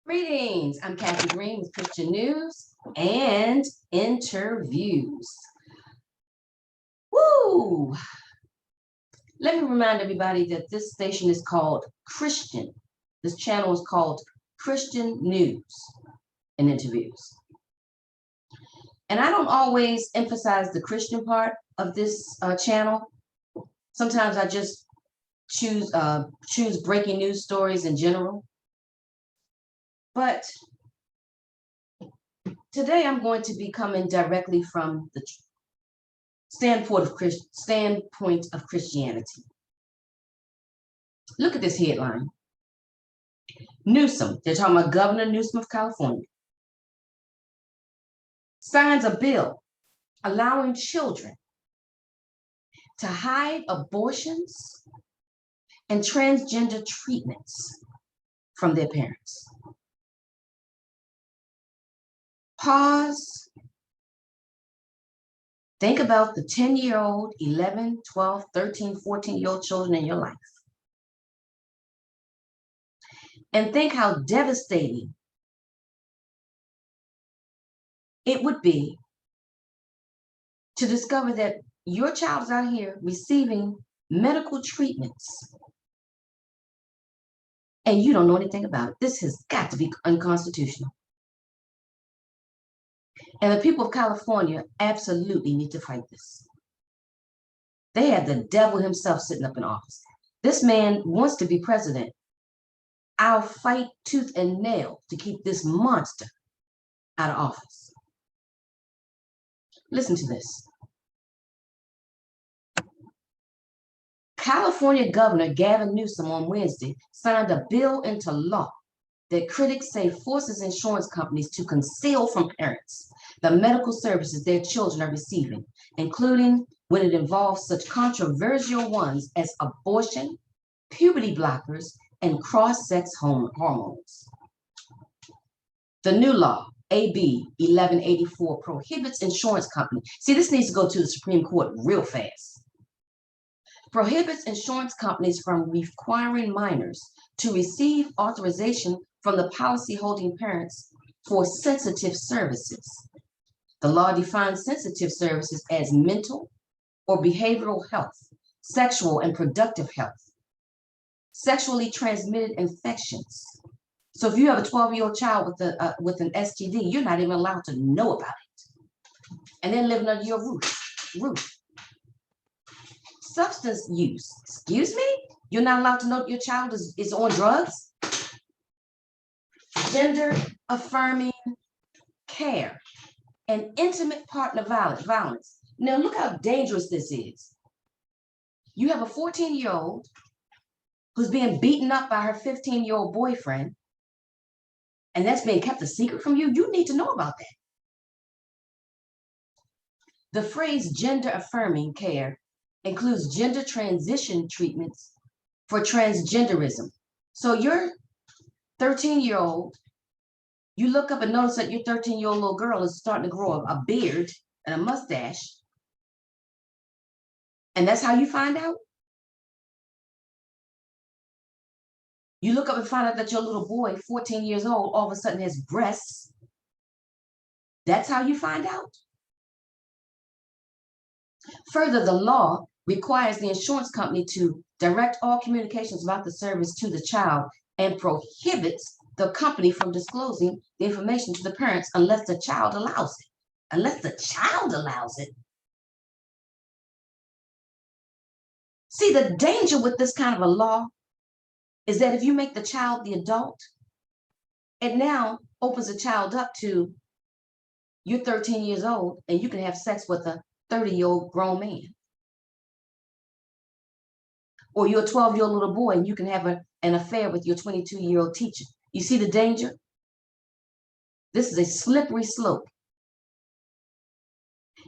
Greetings, I'm Kathy Green with Christian News and Interviews. Woo! Let me remind everybody that this station is called Christian. This channel is called Christian News and Interviews. And I don't always emphasize the Christian part of this channel. Sometimes I just choose breaking news stories in general. But today I'm going to be coming directly from the standpoint of Christianity. Look at this headline. Newsom, they're talking about Governor Newsom of California, signs a bill allowing children to hide abortions and transgender treatments from their parents. Pause. Think about the 10-year-old, 11, 12, 13, 14-year-old children in your life. And think how devastating it would be to discover that your child is out here receiving medical treatments and you don't know anything about it. This has got to be unconstitutional. And the people of California absolutely need to fight this. They had the devil himself sitting up in office. This man wants to be president. I'll fight tooth and nail to keep this monster out of office. Listen to this. California Governor Gavin Newsom on Wednesday signed a bill into law that critics say forces insurance companies to conceal from parents the medical services their children are receiving, including when it involves such controversial ones as abortion, puberty blockers, and cross-sex hormones. The new law, AB 1184, prohibits insurance companies. See, this needs to go to the Supreme Court real fast. Prohibits insurance companies from requiring minors to receive authorization from the policy-holding parents for sensitive services. The law defines sensitive services as mental or behavioral health, sexual and reproductive health, sexually transmitted infections. So if you have a 12-year-old child with an STD, you're not even allowed to know about it. And they're living under your roof. Substance use, excuse me? You're not allowed to know your child is on drugs? Gender affirming care and intimate partner violence. Now look how dangerous this is. You have a 14-year-old who's being beaten up by her 15-year-old boyfriend, and that's being kept a secret from you. You need to know about that. The phrase gender affirming care includes gender transition treatments for transgenderism. So your 13-year-old, you look up and notice that your 13-year-old little girl is starting to grow a beard and a mustache. And that's how you find out? You look up and find out that your little boy, 14 years old, all of a sudden has breasts. That's how you find out? Further, the law requires the insurance company to direct all communications about the service to the child and prohibits the company from disclosing the information to the parents unless the child allows it. Unless the child allows it. See, the danger with this kind of a law is that if you make the child the adult, it now opens a child up to you're 13 years old and you can have sex with a 30-year-old grown man. Or you're a 12-year-old little boy and you can have an affair with your 22-year-old teacher. You see the danger? This is a slippery slope.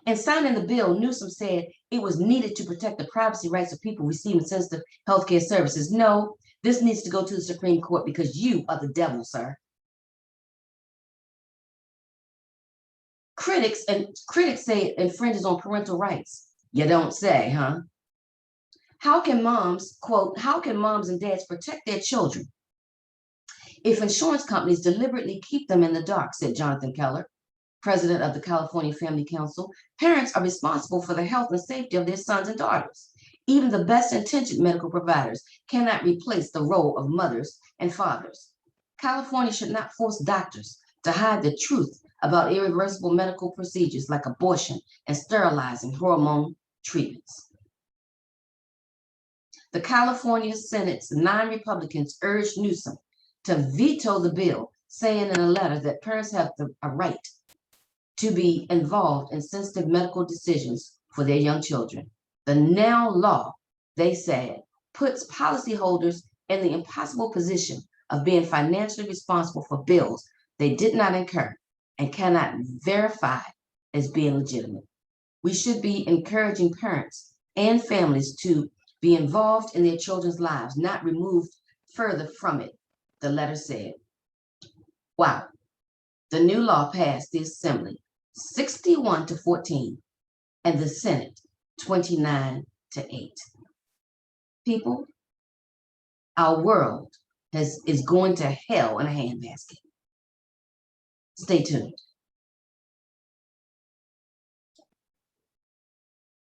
In signing the bill, Newsom said it was needed to protect the privacy rights of people receiving sensitive healthcare services. No, this needs to go to the Supreme Court because you are the devil, sir. Critics say it infringes on parental rights. You don't say, huh? How can moms, quote, how can moms and dads protect their children if insurance companies deliberately keep them in the dark, said Jonathan Keller, president of the California Family Council, parents are responsible for the health and safety of their sons and daughters. Even the best intentioned medical providers cannot replace the role of mothers and fathers. California should not force doctors to hide the truth about irreversible medical procedures like abortion and sterilizing hormone treatments. The California Senate's 9 Republicans urged Newsom to veto the bill, saying in a letter that parents have a right to be involved in sensitive medical decisions for their young children. The now law, they said, puts policyholders in the impossible position of being financially responsible for bills they did not incur and cannot verify as being legitimate. We should be encouraging parents and families to be involved in their children's lives, not removed further from it, the letter said. Wow. The new law passed the Assembly 61-14 and the Senate 29-8. People, our world is going to hell in a handbasket. Stay tuned.